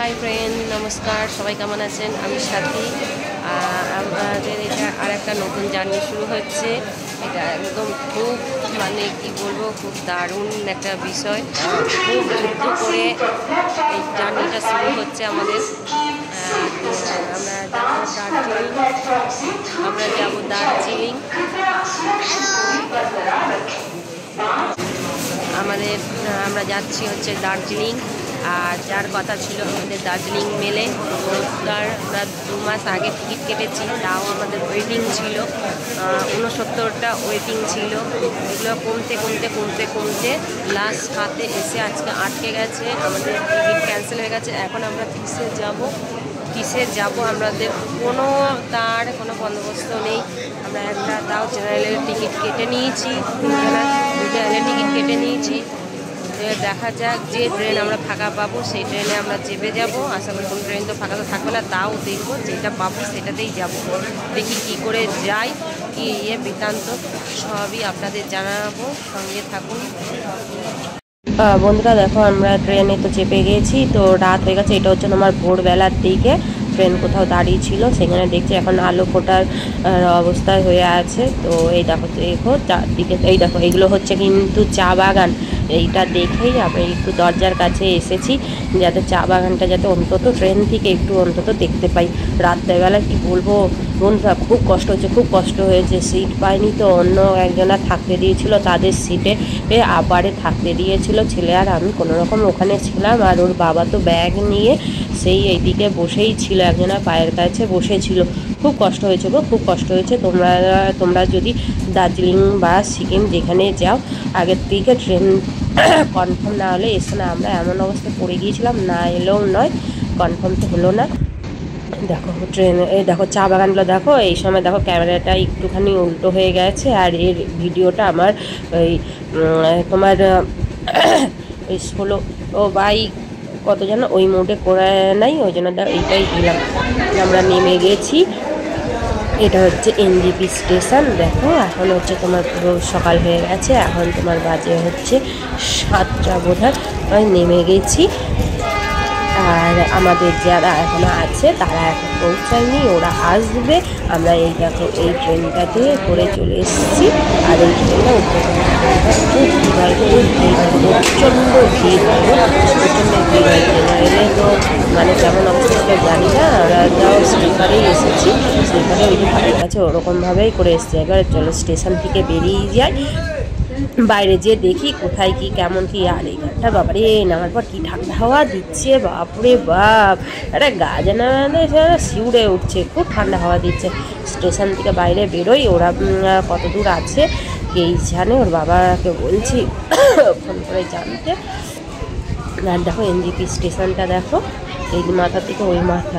Hi friend, নমস্কার। সবাই কেমন আছেন? আমি সাথী। আমাদের এটা আর একটা নতুন জার্নি শুরু হচ্ছে। এটা একদম খুব কি বলবো, খুব দারুণ একটা বিষয়। খুব যুদ্ধ করে এই জার্নিটা শুরু হচ্ছে আমাদের। আমরা যাব দার্জিলিং। আমরা যাচ্ছি হচ্ছে দার্জিলিং। আর যার কথা ছিল আমাদের দার্জিলিং মেলে, আমরা 2 মাস আগে টিকিট কেটেছি। তাও আমাদের ওয়েটিং ছিল 69টা ওয়েটিং ছিল। এগুলো কমতে লাস্ট হাতে এসে আজকে আটকে গেছে। আমাদের টিকিট ক্যান্সেল হয়ে গেছে। এখন আমরা কিসে যাব আমাদের কোনো বন্দোবস্ত নেই। আমরা তাও জেনারেলের টিকিট কেটে নিয়েছি। জেনারেলের টিকিট কেটে নিয়েছি। দেখা যাক, যে ট্রেন আমরা ফাঁকা পাবো সেই ট্রেনে আমরা চেপে যাব। আশা করি কোনো ট্রেন তো ফাঁকা তো থাকবে না, তাও দেখবো যেটা পাবো সেটাতেই যাব। দেখি কী করে যাই, কি বৃত্তান্ত সবই আপনাদের জানাবো। সঙ্গে থাকুন বন্ধুরা। দেখো, আমরা ট্রেনে তো চেপে গেছি। তো রাত হয়ে গেছে। এটা হচ্ছে তোমার ভোরবেলার দিকে। ট্রেন কোথাও দাঁড়িয়ে ছিল, সেখানে দেখছি এখন আলো ফোটার অবস্থায় হয়ে আছে। তো এই দেখো চারদিকে, এই দেখো এগুলো হচ্ছে কিন্তু চা বাগান। এইটা দেখেই আমি একটু দরজার কাছে এসেছি, যাতে চা বাগানটা যাতে অন্তত ট্রেন থেকে একটু অন্তত দেখতে পাই। রাত্রেবেলা কি বলবো বন্ধুরা, খুব কষ্ট হয়েছে। সিট পাইনি, তো অন্য একজনা থাকতে দিয়েছিল, তাদের সিটে আবারে থাকতে দিয়েছিল। ছেলে আর আমি কোনোরকম ওখানে ছিলাম। আর ওর বাবা তো ব্যাগ নিয়ে সেই এইদিকে বসেই ছিল, একজনের পায়ের কাছে বসেছিল। খুব কষ্ট হয়েছে গো, খুব কষ্ট হয়েছে। তোমরা যদি দার্জিলিং বা সিকিম যেখানে যাও, আগের থেকে ট্রেন কনফার্ম না হলে এসো না। আমরা এমন অবস্থায় পড়ে গিয়েছিলাম, না এলেও নয়, কনফার্ম তো হলো না। দেখো ট্রেন, এই দেখো চা বাগানগুলো দেখো। এই সময় দেখো ক্যামেরাটা একটুখানি উল্টো হয়ে গেছে। আর এর ভিডিওটা আমার ওই তোমার ওই 16 বাই কত যেন ওই মোডে করে নাই, ওই জন্য এইটাই দিলাম। আমরা নেমে গেছি। এটা হচ্ছে এনজিপি স্টেশন। দেখো এখন হচ্ছে তোমার পুরো সকাল হয়ে গেছে। এখন তোমার বাজে হচ্ছে 7টা বোধহয়। নেমে গেছি। আর আমাদের যারা এখনো আছে তারা এখন পৌঁছায়নি, ওরা আসবে। আমরা এই দেখো এই ট্রেনটাতে করে চলে এসেছি। আর এই ট্রেনটা প্রচণ্ড ভিড় জেনারেলে তো মানে কেমন অবস্থা জানি না। আমরা যাও স্লিপারেই এসেছি, স্লিপারে ওই যে ভাইয়ের কাছে ওরকমভাবেই করে এসেছি। এবার চলো স্টেশন থেকে বেরিয়ে যাই, বাইরে যেয়ে দেখি কোথায় কি কেমন কি। আর এই ঘাটটা বাবারে নামার পর কি ঠান্ডা হাওয়া দিচ্ছে, বাপরে বাপ! একটা গা যেন শিউড়ে উঠছে, খুব ঠান্ডা হাওয়া দিচ্ছে। স্টেশন থেকে বাইরে বেরোই, ওরা কত দূর আছে এই জানে, ওর বাবাকে বলছি ফোন করে জানতে। আর দেখো এনজিপি স্টেশনটা দেখো, এই মাথা থেকে ওই মাথা,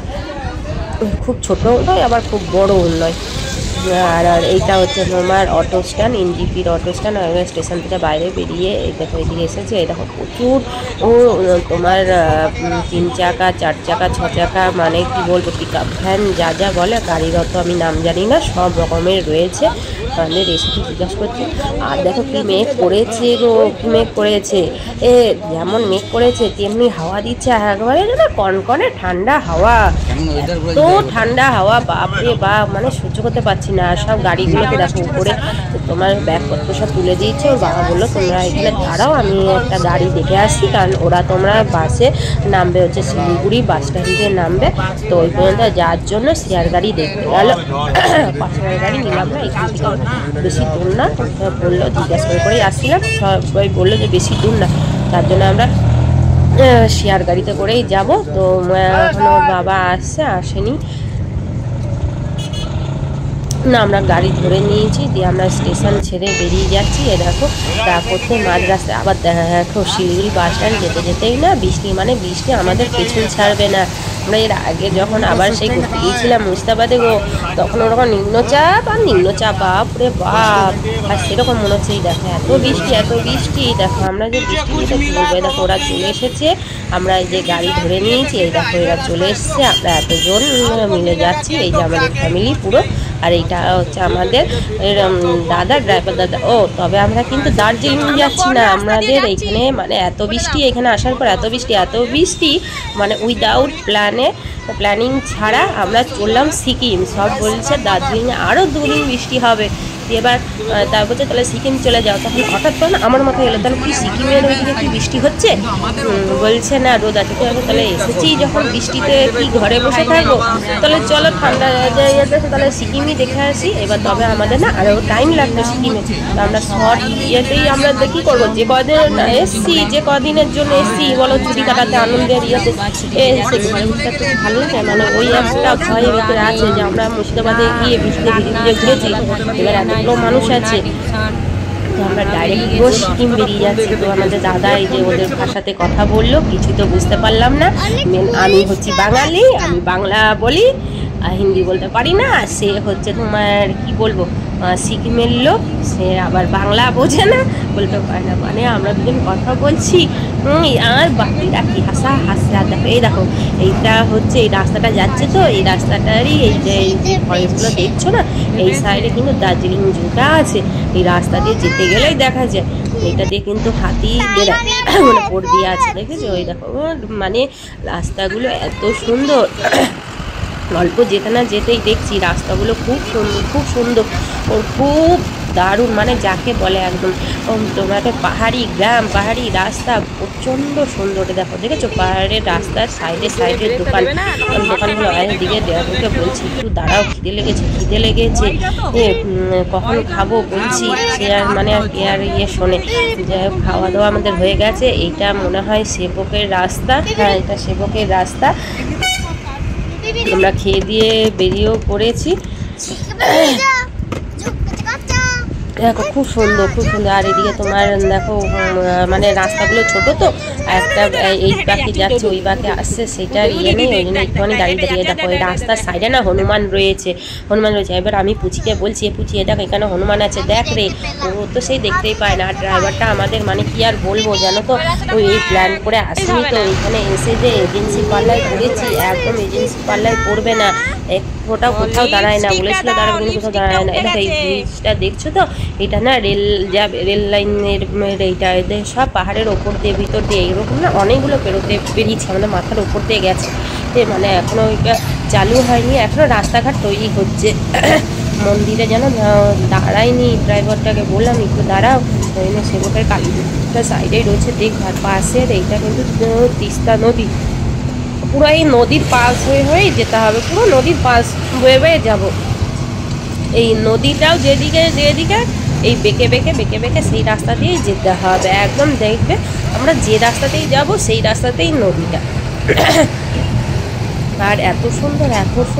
খুব ছোটও নয় আবার খুব বড়ও নয়। আর এইটা হচ্ছে তোমার অটো স্ট্যান্ড, এনজিপির অটো স্ট্যান্ড। স্টেশন থেকে বাইরে বেরিয়ে এই দেখো এদিকে এসেছে। এই দেখো প্রচুর তোমার 3 চাকা 4 চাকা 6 চাকা, মানে কি বলবো, পিক আপ ভ্যান যা বলে, গাড়ির অত আমি নাম জানি না, সব রকমের রয়েছে। আমাদের রেসিপি জিজ্ঞাসা করছি। আর দেখো কি মেঘ করেছে গো, কি মেঘ করেছে! যেমন মেঘ করেছে তেমনি হাওয়া দিচ্ছে একবারে, যেন কনকনে ঠান্ডা হাওয়া। তো ঠান্ডা হাওয়া, বাপরে বাপ, মানে সহ্য করতে পারছি না। সব গাড়িগুলোকে দেখো উপরে তোমার ব্যাগপত্র সব তুলে দিয়েছে। ওর বাবা বললো তোমরা এখানে দাঁড়াও, আমি একটা গাড়ি দেখে আসছি। কারণ ওরা তোমরা বাসে নামবে হচ্ছে শিলিগুড়ি বাস স্ট্যান্ডে নামবে। তো ওই পর্যন্ত যাওয়ার জন্য শেয়ার গাড়ি দেখতে গেল। পার্সোনাল গাড়ি নিলাম না, এখান থেকে বেশি দূর না। বললো জিজ্ঞাসা করেই আসছিলাম, সবাই বললো যে বেশি দূর না, তার জন্য আমরা শেয়ার গাড়িতে করেই যাব। তো এখনো বাবা আসেনি না, আমরা গাড়ি ধরে নিয়েছি, দিয়ে আমরা স্টেশন ছেড়ে বেরিয়ে যাচ্ছি। এ দেখো তা করতে মাঝ রাস্তায় আবার দেখো শিলিগুড়ি বাস স্ট্যান্ড যেতেই না বৃষ্টি, মানে বৃষ্টি আমাদের পেছন ছাড়বে না। আমরা এর আগে যখন আবার সেই ঘুরতে গিয়েছিলাম মুর্শিদাবাদে গো, তখন ওরকম নিম্নচাপ আর নিম্নচাপ, বাপরে বাপ। আর সেরকম মনে হচ্ছে এই দেখো এত বৃষ্টি দেখো, আমরা যে বৃষ্টি কি বলবো। দেখো ওরা চলে এসেছে, আমরা এই যে গাড়ি ধরে নিয়েছি, এই দেখো এরা চলে এসছে, আমরা এতজন মিলে যাচ্ছি, এই যে আমাদের ফ্যামিলি পুরো। আর এইটা হচ্ছে আমাদের দাদা, ড্রাইভার দাদা। ও তবে আমরা কিন্তু দার্জিলিং যাচ্ছি না, আমাদের এইখানে মানে এত বৃষ্টি, এখানে আসার পর এত বৃষ্টি মানে উইদাউট প্ল্যানিং ছাড়া আমরা চললাম সিকিম। সব বলছে দার্জিলিংয়ে আরও 2 দিন বৃষ্টি হবে। এবার তার বলছে তাহলে সিকিম চলে যাও। তখন হঠাৎ করে না আমার মাথায় এলো, তাহলে কি সিকিমের ওইদিকে কি বৃষ্টি হচ্ছে? বলছে না রোদ আছে। তাহলে এসেছি যখন বৃষ্টিতে কি ঘরে বসে থাকবো, তাহলে চলো ঠান্ডা জায়গাতে তাহলে সিকিমই দেখে আসি। এবার তবে আমাদের না আরও টাইম লাগবে সিকিমে, তো আমরা শর্ট ইয়েতেই আমরা কী করবো, যে কদিন এসছি, যে কদিনের জন্য এসছি বলো ছুটি কাটাতে, আনন্দের ইয়েতে এসে ঘরে বসে থাকতে ভালো লাগে। মানে ওই একটা ভয়ের ভিতরে আছে যে আমরা মুর্শিদাবাদে গিয়ে বৃষ্টিতে ঘুরেছি, এবার এতগুলো মানুষ আছে, তো আমরা ডাইরেক্ট পুরো সিকিম বেরিয়ে যাচ্ছি। তো আমাদের দাদা এই যে ওদের ভাষাতে কথা বললো, কিছু তো বুঝতে পারলাম না। আমি হচ্ছি বাঙালি, আমি বাংলা বলি, হিন্দি বলতে পারি না। সে হচ্ছে তোমার কি বলবো সিকিমের লোক, সে আবার বাংলা বোঝে না, বলতে পারে না। মানে আমরা দুজন কথা বলছি, আর বাকিরা কি হাসা দেখো। এই দেখো এইটা হচ্ছে এই রাস্তাটা যাচ্ছে, তো এই রাস্তাটারই এই যে ফরেস্টগুলো দেখছো না, এই সাইডে কিন্তু দার্জিলিং জুটা আছে। এই রাস্তা দিয়ে যেতে গেলেই দেখা যায় এটা দিয়ে কিন্তু হাতি মানে পড় দিয়ে আছে, দেখেছো? ওই দেখো মানে রাস্তাগুলো এত সুন্দর, অল্প যেতে না যেতেই দেখছি রাস্তাগুলো খুব সুন্দর খুব দারুণ, মানে যাকে বলে একদম তোমার পাহাড়ি গ্রাম, পাহাড়ি রাস্তা প্রচণ্ড সুন্দর। দেখেছো পাহাড়ের রাস্তার সাইডে দোকানগুলো। এদিকে দেওয়াকে বলছি একটু দাঁড়াও, খিদে লেগেছে কখন খাবো বলছি, সে আর মানে আর শোনে। যাই হোক খাওয়া দাওয়া আমাদের হয়ে গেছে। এইটা মনে হয় সেবকের রাস্তা, হ্যাঁ এটা সেবকের রাস্তা। আমরা খেয়ে দিয়ে বেরিয়েও পড়েছি। দেখো খুব সুন্দর। আর এদিকে তোমার দেখো মানে রাস্তাগুলো ছোট, তো একটা এই বাকি যাচ্ছে ওই বাকি আসছে, সেটার ইয়ে নেই, ওই জন্য একটুখানি দাঁড়িয়ে দেখো এই রাস্তার সাইডে না হনুমান রয়েছে। এবার আমি পুচিকে বলছি, পুচিয়ে দেখো এখানে হনুমান আছে, দেখ রে। ও তো সেই দেখতেই পায় না। আর ড্রাইভারটা আমাদের মানে কি আর বলবো জানো তো, ওই প্ল্যান করে আসিনি, তো এইখানে এসে যে এজেন্সি পাল্লায় পড়েছি, একদম এজেন্সি পাল্লায় পড়বে না, এক ফোটাও কোথাও দাঁড়ায় না, বলেছিল দাঁড়াবে কিন্তু কোথাও দাঁড়ায় না। এটা এই ব্রিজটা দেখছো তো, এটা না রেল লাইনের এইটা, এদের সব পাহাড়ের ওপর দিয়ে ভিতর দিয়ে এইরকম না অনেকগুলো বেরিয়েছে, আমাদের মাথার ওপর দিয়ে গেছে। মানে এখনও ওইটা চালু হয়নি, এখনও রাস্তাঘাট তৈরি হচ্ছে। মন্দিরে যেন দাঁড়ায়নি, ড্রাইভারটাকে বললাম একটু দাঁড়াও, ওই জন্য সেবকের কালীটা সাইডেই রয়েছে দেখবার পাশের। এইটা কিন্তু তিস্তা নদী, পুরো এই নদীর পাশ হয়েই যেতে হবে, পুরো নদীর পাশ বয়ে যাব। এই নদীটাও যেদিকে এই বেঁকে বেঁকে সেই রাস্তা দিয়েই যেতে হবে, একদম দেখবে আমরা যে রাস্তাতেই যাব সেই রাস্তাতেই নদীটা। আর এত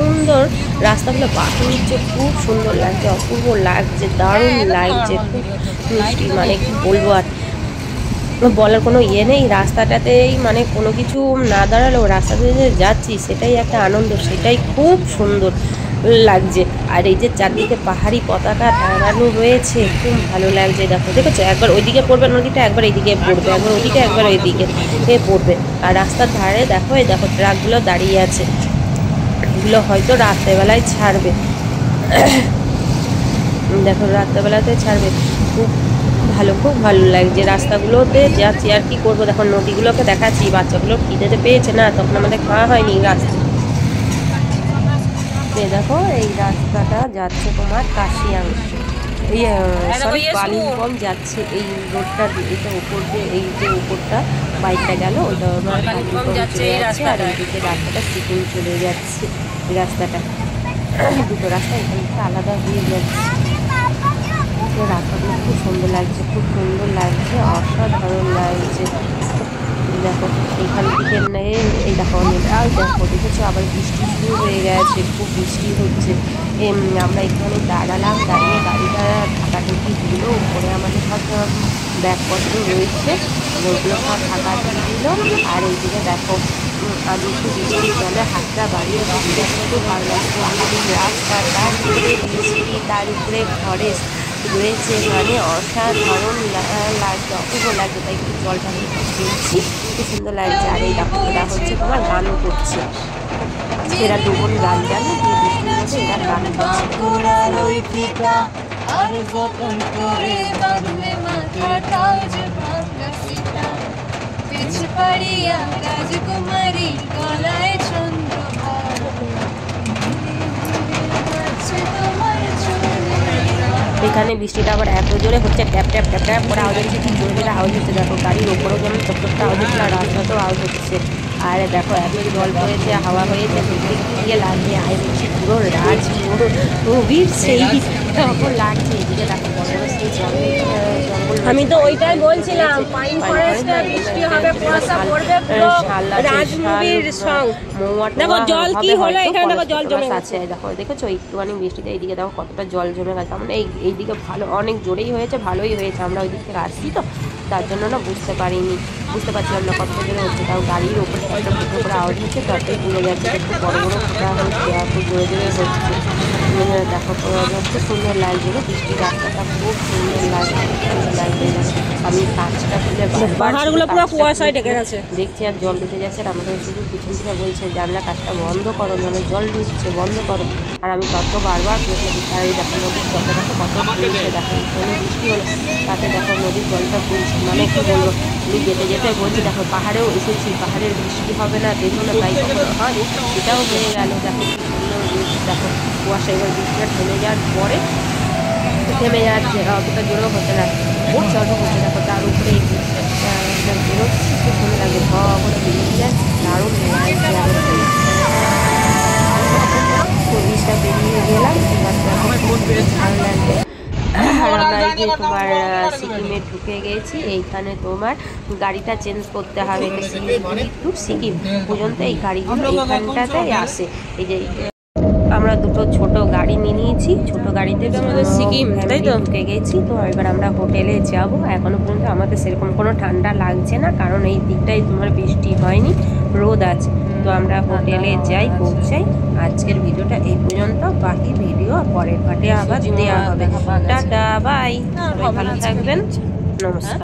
সুন্দর রাস্তাগুলো, পাখি নিচ্ছে, খুব সুন্দর লাগছে, অপূর্ব লাগছে, দারুণ লাগছে, খুব মিষ্টি, মানে কি বলবো আর বলার কোনো ইয়ে নেই। রাস্তাটাতেই মানে কোনো কিছু না দাঁড়ালেও রাস্তাতে যে যাচ্ছি সেটাই একটা আনন্দ, সেটাই খুব সুন্দর লাগছে। আর এই যে চারদিকে পাহাড়ি পতাকা টাঙানো রয়েছে, খুব ভালো লাগছে। দেখেছো একবার ওইদিকে পড়বে নদীটা, একবার এইদিকে পড়বে, একবার ওইদিকে একবার ওইদিকে পড়বে। আর রাস্তার ধারে দেখো ট্রাকগুলো দাঁড়িয়ে আছে, এগুলো হয়তো রাত্রেবেলায় ছাড়বে। দেখো রাত্রেবেলাতে ছাড়বে, খুব ভালো লাগছে। রাস্তাগুলোতে যাচ্ছি, আর কি করবো, দেখো নদীগুলোকে দেখাচ্ছি, বাচ্চাগুলো খিদেতে পেয়েছে না, তখন আমাদের খাওয়া হয়নি রাস্তা। দেখো এই রাস্তাটা যাচ্ছে তোমার কাশিয়াং, সরি কালিম্পং যাচ্ছে। এই রোডটা এটা উপর দিয়ে, এই যে উপরটা বাইকটা গেল ওইটা আমার কালিম্পং চলে যাচ্ছে, আর এইদিকে রাস্তাটা সিকিম চলে যাচ্ছে। এই রাস্তাটা দুটো রাস্তা এখান থেকে আলাদা হয়ে যাচ্ছে। রাস্তাগুলো খুব সুন্দর লাগছে, অসাধারণ লাগছে। দেখো এইখান থেকে এই দেখো দেখো দেখেছো আবার বৃষ্টি শুরু হয়ে গেছে, খুব বৃষ্টি হচ্ছে। আমরা এখানে দাঁড়ালাম, দাঁড়িয়ে গাড়িটা ঢাকাঢুকি দিল, উপরে আমাদের সব ব্যাগপত্র রয়েছে ওগুলো সব ঢাকা দিয়ে দিল। আর এইদিকে দেখো আমি একটু বৃষ্টির জলে হাতটা বাড়িয়ে দিতে খুব ভালো লাগছে। আমাদের রাস্তা তার উপরে বৃষ্টি, তার উপরে ফরেস্ট রয়েছে, মানে অসাধারণ লাগছে, অপূর্ব লাগছে। তাই একটু জলটা আমি খেলছি, খুব সুন্দর লাগছে। আর এই দেখো এরা হচ্ছে তোমার গানও করছে, এরা দুজন গান জানে, এই বৃষ্টির মধ্যে এরা গান করছে। এখানে বৃষ্টিটা আবার এত জোরে হচ্ছে, ট্যাপ ট্যাপ ট্যাপ ট্যাপ করে আওয়াজ হচ্ছে, কি জোরে জোরে আওয়াজ হচ্ছে। দেখো গাড়ির ওপরেও যেমন ছোট্ট আওয়াজ হচ্ছে, আর রাস্তাতেও আওয়াজ হচ্ছে। আর দেখো এত জল হয়েছে, হাওয়া হয়েছে, দিয়ে লাগছে আয় বলছি পুরো রাজবীর সেই তখন লাগছে। এদিকে দেখো বড় বড় সেই জঙ্গল, আমি তো ওইটাই বলছিলাম, পাইন ফরেস্টে বৃষ্টি হবে, কুয়াশা পড়বে, পুরো রাজমুভির সং। দেখো জল কি হলো, এখানে দেখো জল জমে আছে, দেখো দেখেছো একটুখানি বৃষ্টিতে এইদিকে দেখো কতটা জল জমে গেছে। মানে এইদিকে ভালো অনেক জোরেই হয়েছে, ভালোই হয়েছে। আমরা ওই দিক থেকে আসছি তো, তার জন্য না বুঝতে পারছিলাম না কত জোরে হচ্ছে। তাও গাড়ির ওপরে একটা ফুটো করে আওয়াজ হচ্ছে, তাতেই বুঝে যাচ্ছে একটু বড় বড় ফোটা হচ্ছে, আর খুব জোরে জোরে হচ্ছে। দেখো খুব সুন্দর লাগছে, বৃষ্টির রাস্তাটা খুব সুন্দর লাগছে। আমি কাজটা খুলে পাহাড়গুলো পুরো কুয়াশায় ঢেকে গেছে দেখছি, আর জল ঢুকে যাচ্ছে। আর আমাদের শুধু পিছন থেকে বলছে জানলা কাজটা বন্ধ করো, মানে জল ঢুকছে, বন্ধ করো। আর আমি তত বারবার আর এই দেখো নদীর জলটা দেখো কত ফুলছে, দেখো কোনো বৃষ্টি হলো তাতে দেখো নদীর জলটা ফুলছে। মানে কি বলবো, আমি যেতে যেতে বলছি দেখো পাহাড়েও এসেছি, পাহাড়ের বৃষ্টি হবে না দেখো না, তাই কখনো হয়, এটাও হয়ে গেল। দেখো কি সুন্দর দেখো কুয়াশা। এবার বৃষ্টিটা থেমে যাওয়ার পরে থেমে যাচ্ছে, অতটা জোরেও হচ্ছে না, খুব জলও হচ্ছে। দেখো তার উপরে এই বৃষ্টিটা বেরোচ্ছে, খুব সুন্দর লাগে, করে বেরিয়ে যায়, দারুণ লাগছে। বৃষ্টিটা বেরিয়ে গেলাম, ভালো লাগবে। আর আমরা এই যে তোমার সিকিমে ঢুকে গেছি, এইখানে তোমার গাড়িটা চেঞ্জ করতে হবে, শিলিগুড়ি টু সিকিম পর্যন্ত এই গাড়িগুলো এইখানটাতে আসে। এই যে আমরা দুটো ছোট গাড়ি নিয়েছি, ছোট গাড়িতে আমাদের সিকিম তাই তো ঢুকে গেছি। তো এবার আমরা হোটেলে যাব। এখনো পর্যন্ত আমাদের সেরকম কোনো ঠান্ডা লাগছে না, কারণ এই দিকটাই তোমার বৃষ্টি হয়নি, রোদ আছে। তো আমরা হোটেলে যাই, পৌঁছাই। আজকের ভিডিওটা এই পর্যন্ত, বাকি ভিডিও পরের পার্টে আবার দেওয়া হবে। টাটা বাই, ভালো থাকবেন, নমস্কার।